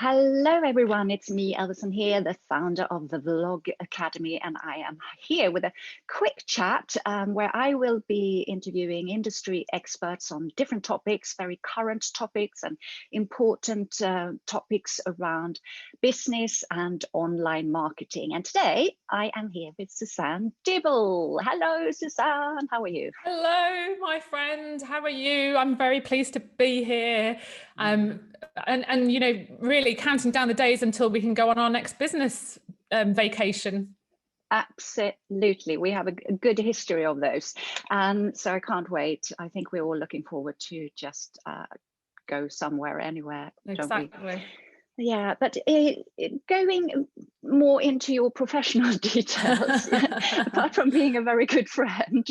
Hello everyone, it's me, Alison here, the founder of the Vlog Academy, and I am here with a quick chat where I will be interviewing industry experts on different topics, very current topics and important topics around business and online marketing. And today I am here with Suzanne Dibble. Hello Suzanne, how are you? Hello, my friend. How are you? I'm very pleased to be here. And you know, really counting down the days until we can go on our next business vacation. Absolutely. We have a good history of those. So I can't wait. I think we're all looking forward to just go somewhere, anywhere, don't we? Exactly. Yeah, but going more into your professional details, apart from being a very good friend,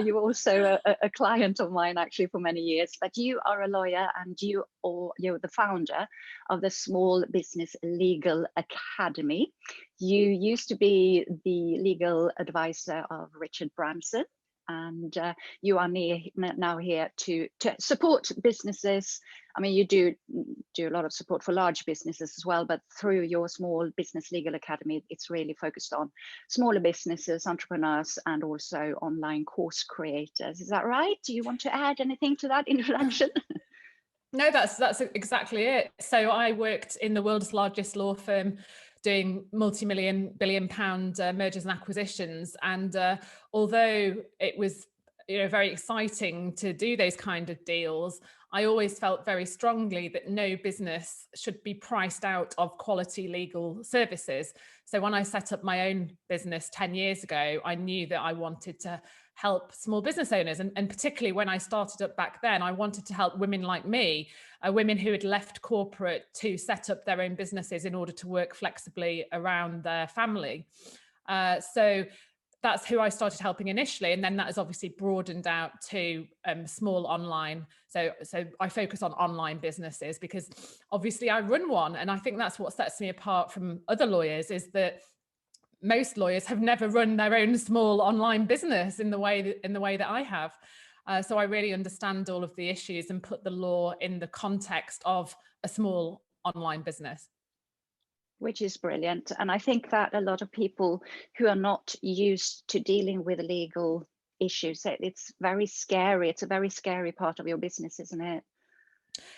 you're also a client of mine actually for many years, but you are a lawyer and you're the founder of the Small Business Legal Academy. You used to be the legal advisor of Richard Branson, and you are now here to support businesses. I mean, you do a lot of support for large businesses as well, but through your Small Business Legal Academy, it's really focused on smaller businesses, entrepreneurs, and also online course creators. Is that right? Do you want to add anything to that introduction? No, that's exactly it. So I worked in the world's largest law firm doing multi-million, billion-pound mergers and acquisitions. And although it was very exciting to do those kind of deals, I always felt very strongly that no business should be priced out of quality legal services. So when I set up my own business 10 years ago, I knew that I wanted to help small business owners. And particularly when I started up back then, I wanted to help women like me, women who had left corporate to set up their own businesses in order to work flexibly around their family. So that's who I started helping initially. And then that has obviously broadened out to small online. So I focus on online businesses because obviously I run one. And I think that's what sets me apart from other lawyers, is that most lawyers have never run their own small online business in the way that I have. So I really understand all of the issues and put the law in the context of a small online business. Which is brilliant. And I think that a lot of people who are not used to dealing with legal issues, it's very scary. It's a very scary part of your business, isn't it?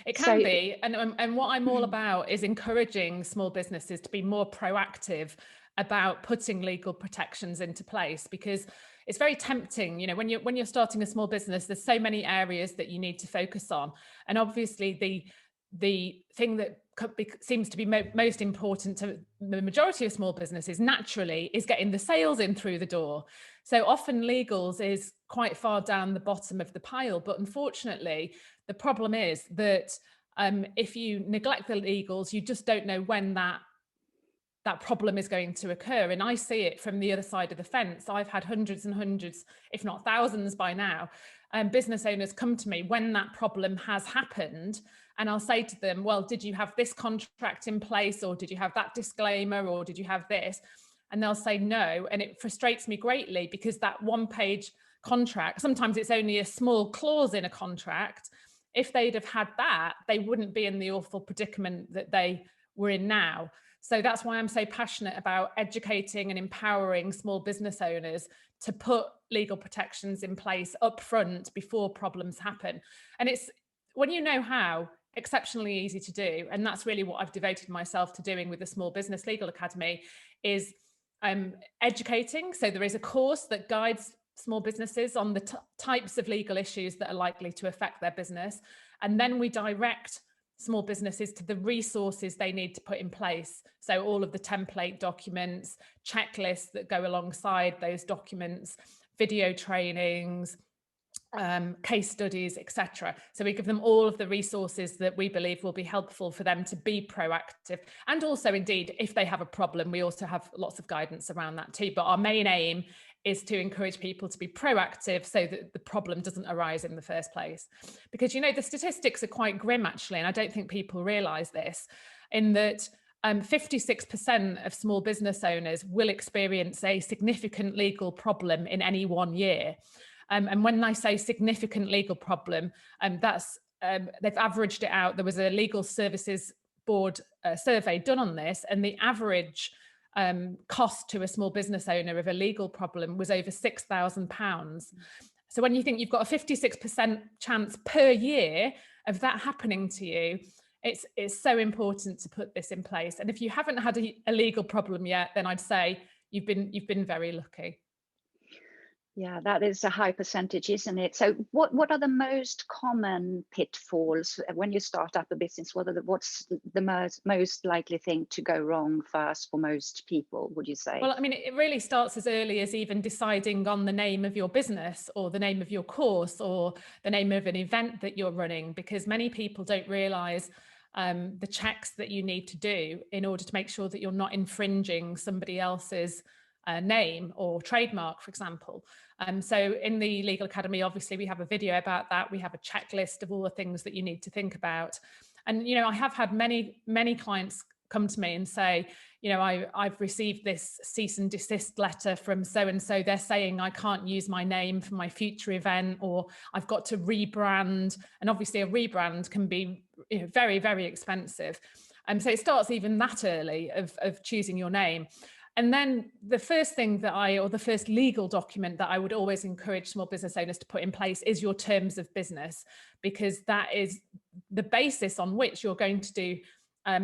It can be. And what I'm all about is encouraging small businesses to be more proactive about putting legal protections into place, because it's very tempting, when you're starting a small business, there's so many areas that you need to focus on. And obviously the thing that seems to be most important to the majority of small businesses naturally is getting the sales in through the door. So often legals is quite far down the bottom of the pile. But unfortunately, the problem is that if you neglect the legals, you just don't know when that problem is going to occur. And I see it from the other side of the fence. I've had hundreds and hundreds, if not thousands by now, business owners come to me when that problem has happened. And I'll say to them, well, did you have this contract in place, or did you have that disclaimer, or did you have this? And they'll say no. And it frustrates me greatly, because that one-page contract, sometimes it's only a small clause in a contract. If they'd have had that, they wouldn't be in the awful predicament that they were in now. So that's why I'm so passionate about educating and empowering small business owners to put legal protections in place up front before problems happen. And it's, when you know how, exceptionally easy to do. And that's really what I've devoted myself to doing with the Small Business Legal Academy, is educating. So there is a course that guides small businesses on the types of legal issues that are likely to affect their business. And then we direct small businesses to the resources they need to put in place. So all of the template documents, checklists that go alongside those documents, video trainings, case studies, etc. So we give them all of the resources that we believe will be helpful for them to be proactive. And also, indeed, if they have a problem, we also have lots of guidance around that too. But our main aim is to encourage people to be proactive so that the problem doesn't arise in the first place. Because, the statistics are quite grim, actually, and I don't think people realize this, in that 56% of small business owners will experience a significant legal problem in any 1 year. And when I say significant legal problem, that's they've averaged it out. There was a legal services board survey done on this, and the average cost to a small business owner of a legal problem was over £6,000. So when you think you've got a 56% chance per year of that happening to you, it's so important to put this in place. And if you haven't had a legal problem yet, then I'd say you've been very lucky. Yeah, that is a high percentage, isn't it? So what are the most common pitfalls when you start up a business? What's the most likely thing to go wrong first for most people, would you say? Well, I mean, it really starts as early as even deciding on the name of your business or the name of your course or the name of an event that you're running, because many people don't realise the checks that you need to do in order to make sure that you're not infringing somebody else's name or trademark, for example. So in the Legal Academy, obviously, we have a video about that. We have a checklist of all the things that you need to think about. And, you know, I have had many clients come to me and say, you know, I've received this cease and desist letter from so-and-so. They're saying I can't use my name for my future event, or I've got to rebrand. And obviously a rebrand can be, you know, very, very expensive. So it starts even that early of choosing your name. And then the first thing or the first legal document that I would always encourage small business owners to put in place is your terms of business, because that is the basis on which you're going to do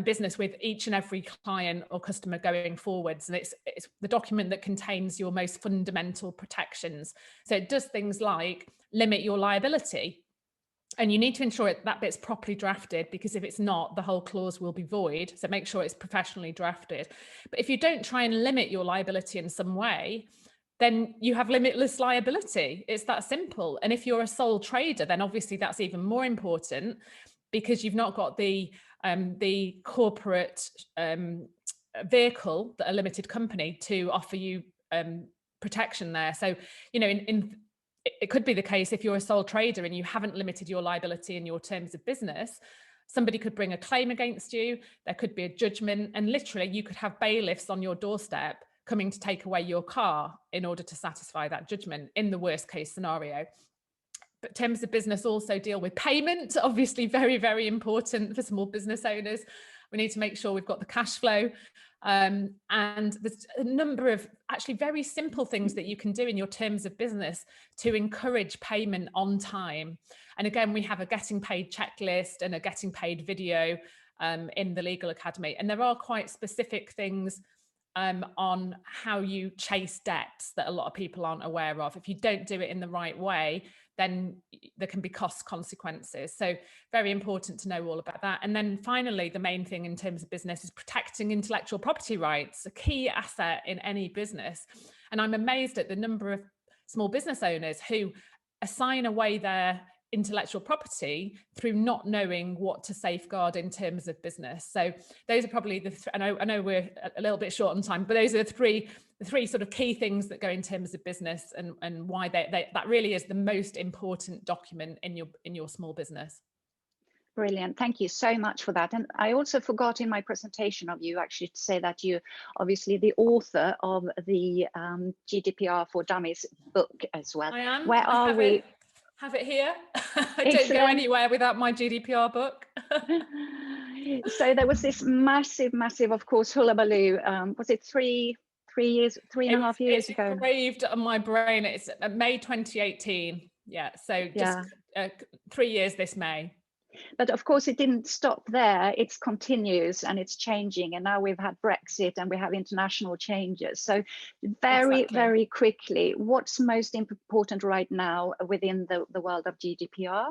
business with each and every client or customer going forwards. And it's the document that contains your most fundamental protections. So it does things like limit your liability. And you need to ensure that bit's properly drafted, because if it's not, the whole clause will be void. So make sure it's professionally drafted. But if you don't try and limit your liability in some way, then you have limitless liability. It's that simple. And if you're a sole trader, then obviously that's even more important, because you've not got the corporate vehicle, a limited company, to offer you protection there. So, you know, it could be the case if you're a sole trader and you haven't limited your liability in your terms of business, somebody could bring a claim against you, there could be a judgment, and literally you could have bailiffs on your doorstep coming to take away your car in order to satisfy that judgment in the worst case scenario. But terms of business also deal with payment, obviously very, very important for small business owners. We need to make sure we've got the cash flow. And there's a number of actually very simple things that you can do in your terms of business to encourage payment on time. And again, we have a getting paid checklist and a getting paid video in the Legal Academy. And there are quite specific things on how you chase debts that a lot of people aren't aware of. If you don't do it in the right way, then there can be cost consequences. So very important to know all about that. And then finally, the main thing in terms of business is protecting intellectual property rights, a key asset in any business. And I'm amazed at the number of small business owners who assign away their intellectual property through not knowing what to safeguard in terms of business. So those are probably I know we're a little bit short on time, but those are the three sort of key things that go in terms of business, and why that really is the most important document in your small business. Brilliant. Thank you so much for that. And I also forgot in my presentation of you actually to say that you're obviously the author of the GDPR for Dummies book as well. I am. Where are we? Have it here. I don't go anywhere without my GDPR book. So there was this massive, of course, hullabaloo. Was it three and a half years ago? It's engraved on my brain. It's May 2018. Yeah, so just 3 years this May. But of course, it didn't stop there. It continues and it's changing. And now we've had Brexit and we have international changes. So very quickly, what's most important right now within the world of GDPR?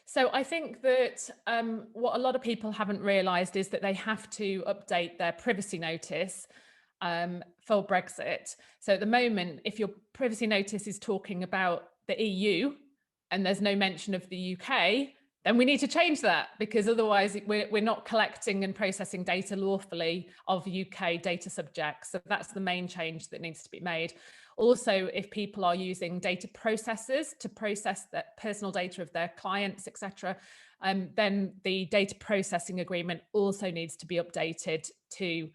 So I think that what a lot of people haven't realised is that they have to update their privacy notice for Brexit. So at the moment, if your privacy notice is talking about the EU and there's no mention of the UK, then we need to change that, because otherwise we're not collecting and processing data lawfully of UK data subjects. So that's the main change that needs to be made. Also, if people are using data processors to process the personal data of their clients, etc., then the data processing agreement also needs to be updated to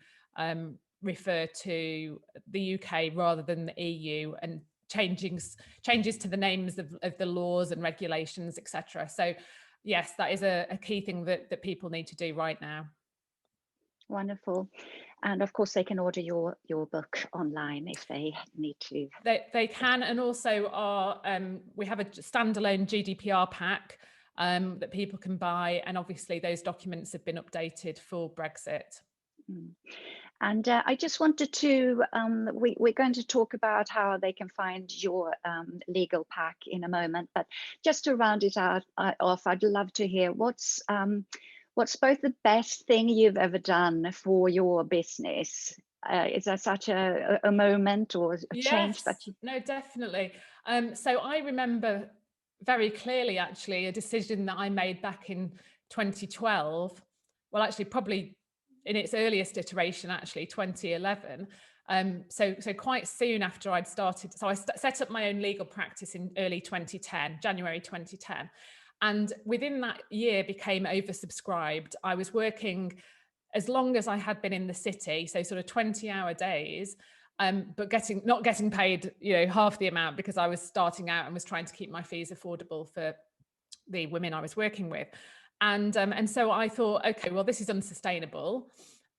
refer to the UK rather than the EU, and changes to the names of the laws and regulations, etc. So yes, that is a key thing that people need to do right now. Wonderful. And of course, they can order your book online if they need to. They can, and also we have a standalone GDPR pack that people can buy, and obviously those documents have been updated for Brexit. And I just wanted to, we're going to talk about how they can find your legal pack in a moment, but just to round it out off, I'd love to hear what's both the best thing you've ever done for your business? Is there such a moment or a change that you... No, definitely. So I remember very clearly, actually, a decision that I made back in 2012. Well, actually, probably in its earliest iteration, actually, 2011. So quite soon after I'd started, so I set up my own legal practice in early 2010, January 2010. And within that year became oversubscribed. I was working as long as I had been in the city, so sort of 20-hour days, but not getting paid, half the amount, because I was starting out and was trying to keep my fees affordable for the women I was working with. And so I thought, okay, well, this is unsustainable.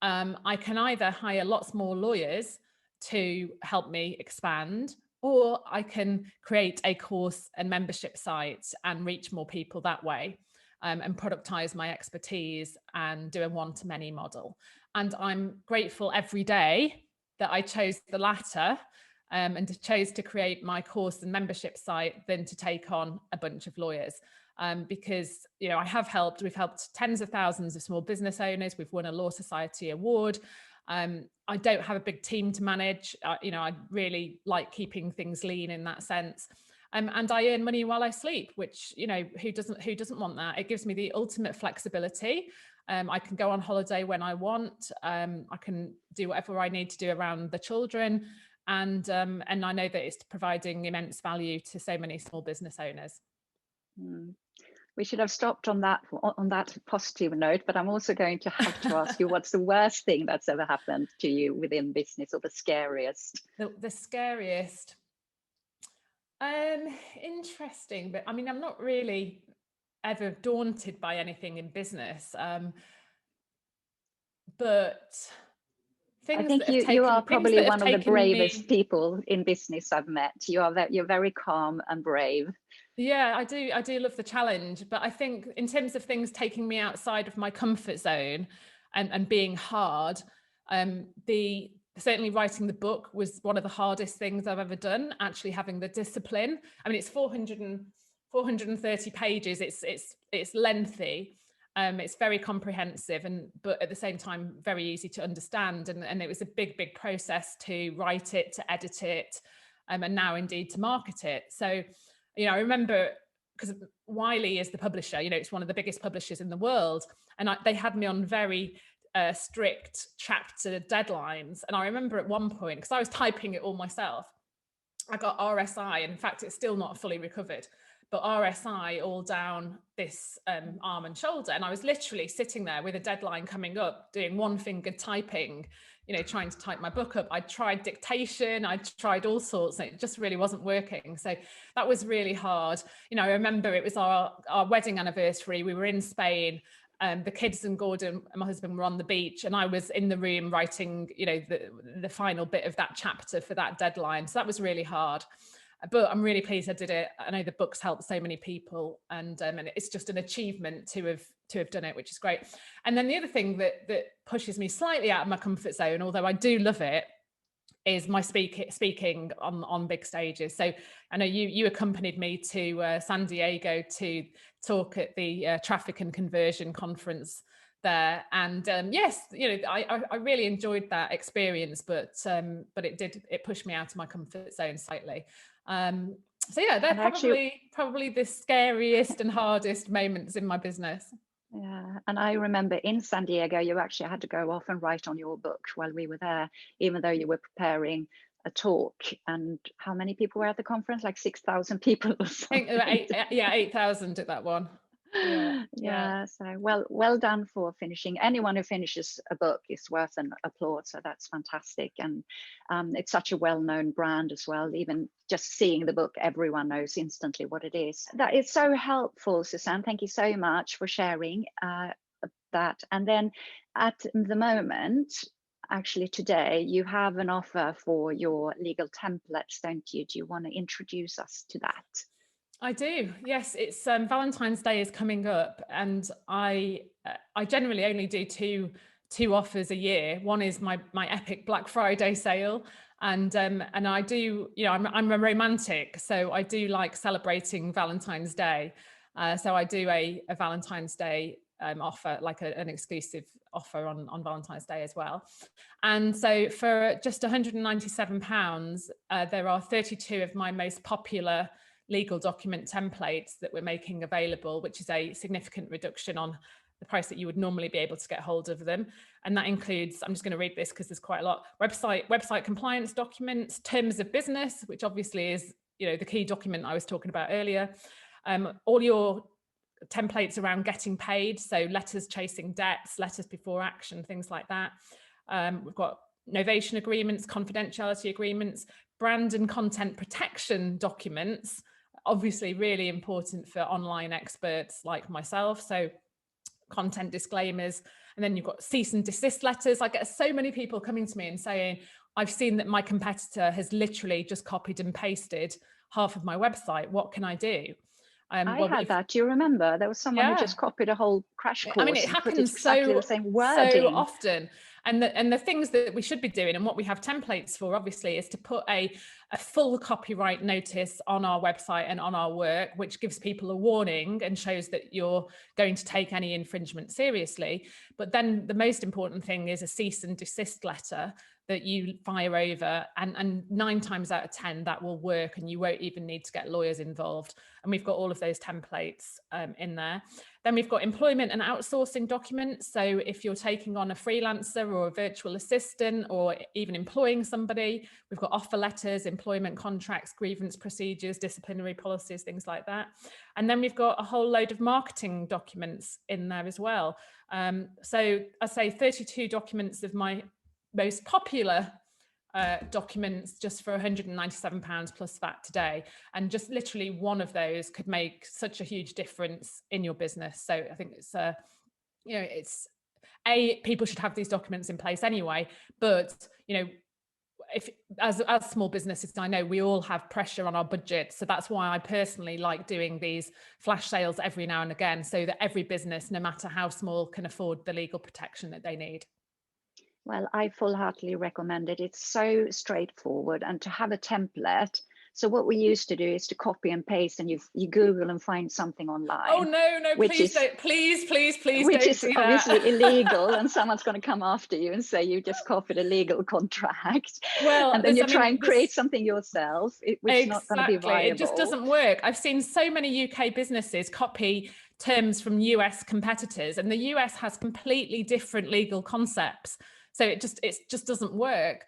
I can either hire lots more lawyers to help me expand, or I can create a course and membership site and reach more people that way, and productize my expertise and do a one-to-many model. And I'm grateful every day that I chose the latter, and chose to create my course and membership site than to take on a bunch of lawyers. Because we've helped tens of thousands of small business owners. We've won a Law Society award. I don't have a big team to manage. I really like keeping things lean in that sense. And I earn money while I sleep, which, who doesn't want that? It gives me the ultimate flexibility. I can go on holiday when I want. I can do whatever I need to do around the children. And I know that it's providing immense value to so many small business owners. We should have stopped on that positive note, but I'm also going to have to ask you, what's the worst thing that's ever happened to you within business, or the scariest? The scariest. Interesting, but I mean, I'm not really ever daunted by anything in business. But I think you are probably one of the bravest people in business I've met. You're very calm and brave. Yeah, I do love the challenge, but I think in terms of things taking me outside of my comfort zone and being hard, certainly writing the book was one of the hardest things I've ever done. Actually having the discipline. I mean, it's 430 pages. It's lengthy. It's very comprehensive, but at the same time very easy to understand. And it was a big process to write it, to edit it, and now indeed to market it. So, I remember, because Wiley is the publisher, it's one of the biggest publishers in the world, and they had me on very strict chapter deadlines. And I remember at one point, because I was typing it all myself, I got RSI, and in fact it's still not fully recovered, but RSI all down this arm and shoulder. And I was literally sitting there with a deadline coming up, doing one-fingered typing, trying to type my book up. I tried dictation, I tried all sorts, and it just really wasn't working. So that was really hard. I remember it was our wedding anniversary. We were in Spain. The kids and Gordon and my husband were on the beach, and I was in the room writing, the final bit of that chapter for that deadline. So that was really hard. But I'm really pleased I did it. I know the book's helped so many people, and it's just an achievement to have done it, which is great. And then the other thing that pushes me slightly out of my comfort zone, although I do love it, is my speaking on big stages. So I know you accompanied me to San Diego to talk at the Traffic and Conversion conference there, and yes, I really enjoyed that experience, but it pushed me out of my comfort zone slightly. So yeah, they're probably the scariest and hardest moments in my business. Yeah, and I remember in San Diego, you actually had to go off and write on your book while we were there, even though you were preparing a talk. And how many people were at the conference? Like 6,000 people or something? I think 8,000 at that one. Yeah, so well done for finishing. Anyone who finishes a book is worth an applaud, so that's fantastic. And it's such a well-known brand as well. Even just seeing the book, everyone knows instantly what it is. That is so helpful, Suzanne. Thank you so much for sharing that. And then at the moment, actually today, you have an offer for your legal templates, don't you? Do you want to introduce us to that? I do. Yes, it's Valentine's Day is coming up, and I generally only do two offers a year. One is my epic Black Friday sale, and I do, you know, I'm a romantic, so I do like celebrating Valentine's Day. So I do a Valentine's Day offer, like an exclusive offer on Valentine's Day as well. And so for just £197, there are 32 of my most popular legal document templates that we're making available, which is a significant reduction on the price that you would normally be able to get hold of them. And that includes, I'm just going to read this because there's quite a lot, website compliance documents, terms of business, which obviously is, you know, the key document I was talking about earlier, all your templates around getting paid, so letters chasing debts, letters before action, things like that. We've got novation agreements, confidentiality agreements, brand and content protection documents, obviously really important for online experts like myself. So content disclaimers, and then you've got cease and desist letters. I get so many people coming to me and saying, I've seen that my competitor has literally just copied and pasted half of my website. What can I do? I had that. Do you remember? There was someone who just copied a whole crash course. I mean, it happens exactly the same wording so often. And the things that we should be doing, and what we have templates for, obviously, is to put a full copyright notice on our website and on our work, which gives people a warning and shows that you're going to take any infringement seriously. But then the most important thing is a cease and desist letter that you fire over, and 9 times out of 10 that will work, and you won't even need to get lawyers involved. And we've got all of those templates in there. Then we've got employment and outsourcing documents. So if you're taking on a freelancer or a virtual assistant, or even employing somebody, we've got offer letters, employment contracts, grievance procedures, disciplinary policies, things like that. And then we've got a whole load of marketing documents in there as well. So I say 32 documents of my most popular documents just for £197 plus VAT today. And just literally one of those could make such a huge difference in your business. So I think it's, you know, it's people should have these documents in place anyway, but, you know, if as small businesses, I know we all have pressure on our budget. So that's why I personally like doing these flash sales every now and again, so that every business, no matter how small, can afford the legal protection that they need. Well, I full-heartedly recommend it. It's so straightforward, and to have a template. So what we used to do is to copy and paste, and you Google and find something online. Oh no, please don't, please which is obviously illegal, and someone's going to come after you and say you just copied a legal contract. Well, and then you try and create something yourself, which is not going to be viable. It just doesn't work. I've seen so many UK businesses copy terms from US competitors, and the US has completely different legal concepts. So it just doesn't work.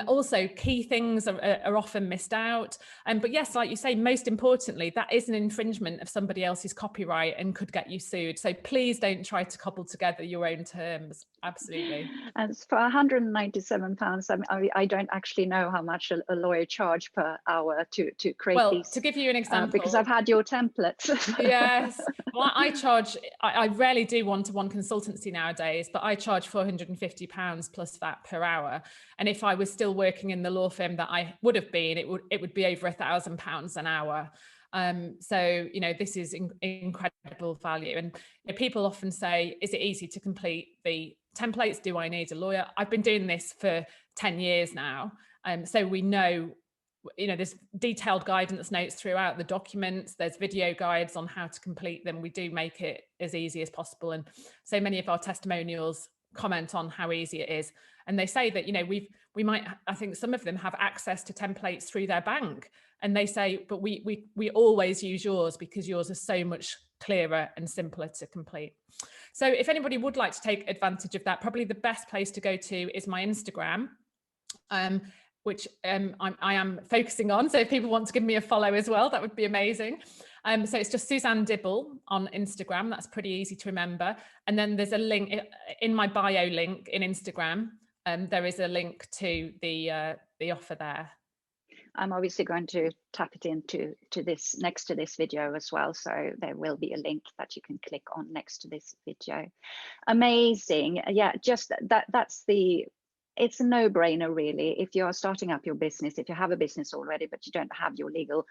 Also, key things are often missed out. But yes, like you say, most importantly, that is an infringement of somebody else's copyright and could get you sued. So please don't try to cobble together your own terms. Absolutely. And for £197, I don't actually know how much a lawyer charge per hour to create these. Well, to give you an example, because I've had your templates. Yes. Well, I rarely do one-to-one consultancy nowadays, but I charge £450 plus VAT per hour. And if I was still working in the law firm that I would have been, it would be over £1,000 an hour. So, you know, this is incredible value. And you know, people often say, is it easy to complete the templates? Do I need a lawyer? I've been doing this for 10 years now. So we know, you know, there's detailed guidance notes throughout the documents. There's video guides on how to complete them. We do make it as easy as possible. And so many of our testimonials comment on how easy it is. And they say that, you know, we might, I think some of them have access to templates through their bank. And they say, but we always use yours because yours is so much clearer and simpler to complete. So if anybody would like to take advantage of that, probably the best place to go to is my Instagram, which I am focusing on. So if people want to give me a follow as well, that would be amazing. So it's just Suzanne Dibble on Instagram. That's pretty easy to remember. And then there's a link in my bio link in Instagram. There is a link to the offer there. I'm obviously going to tap it into this next to this video as well. So there will be a link that you can click on next to this video. Amazing. Yeah, just it's a no-brainer really. If you're starting up your business, if you have a business already, but you don't have your legal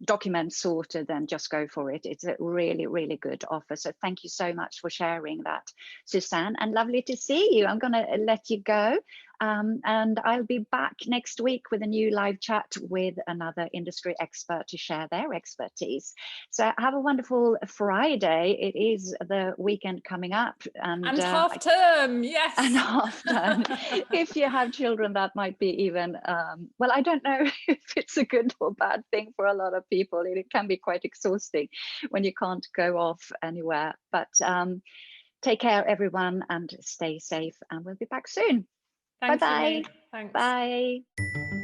documents sorted, then just go for it. It's a really, really good offer. So thank you so much for sharing that, Suzanne, and lovely to see you. I'm going to let you go. And I'll be back next week with a new live chat with another industry expert to share their expertise. So have a wonderful Friday. It is the weekend coming up. And half term, yes. And half term. If you have children, that might be even, well, I don't know if it's a good or bad thing for a lot of people. It can be quite exhausting when you can't go off anywhere. But take care, everyone, and stay safe. And we'll be back soon. Thank Bye-bye. you. Thanks. Bye.